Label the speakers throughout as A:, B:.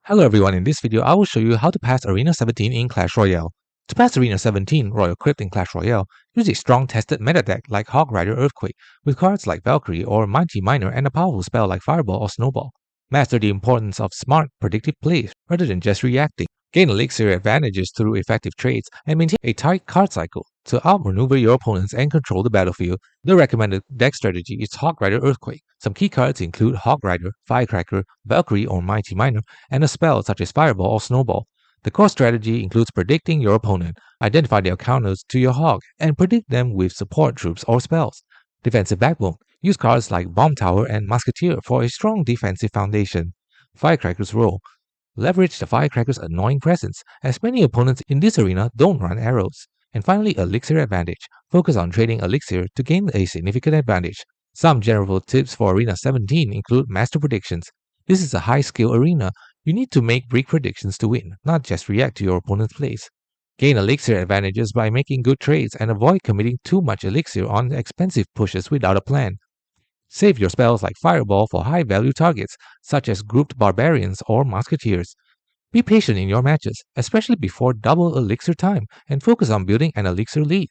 A: Hello everyone, in this video I will show you how to pass Arena 17 in Clash Royale. To pass Arena 17 Royal Crypt in Clash Royale, use a strong tested meta deck like Hog Rider Earthquake with cards like Valkyrie or Mighty Miner and a powerful spell like Fireball or Snowball. Master the importance of smart, predictive plays rather than just reacting. Gain elixir advantages through effective trades and maintain a tight card cycle to outmaneuver your opponents and control the battlefield. The recommended deck strategy is Hog Rider Earthquake. Some key cards include Hog Rider, Firecracker, Valkyrie or Mighty Miner, and a spell such as Fireball or Snowball. The core strategy includes predicting your opponent, identify their counters to your Hog, and predict them with support troops or spells. Defensive backbone. Use cards like Bomb Tower and Musketeer for a strong defensive foundation. Firecracker's role. Leverage the Firecracker's annoying presence, as many opponents in this arena don't run arrows. And finally, Elixir advantage. Focus on trading Elixir to gain a significant advantage. Some general tips for Arena 17 include Master Predictions. This is a high-skill arena. You need to make brick predictions to win, not just react to your opponent's plays. Gain Elixir advantages by making good trades and avoid committing too much Elixir on expensive pushes without a plan. Save your spells like Fireball for high-value targets, such as grouped Barbarians or Musketeers. Be patient in your matches, especially before double Elixir time, and focus on building an Elixir lead.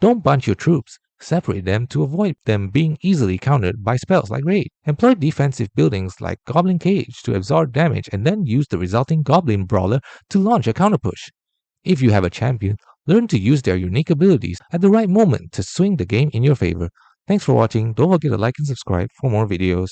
A: Don't bunch your troops. Separate them to avoid them being easily countered by spells like Raid. Employ defensive buildings like Goblin Cage to absorb damage and then use the resulting Goblin Brawler to launch a counterpush. If you have a champion, learn to use their unique abilities at the right moment to swing the game in your favor. Thanks for watching. Don't forget to like and subscribe for more videos.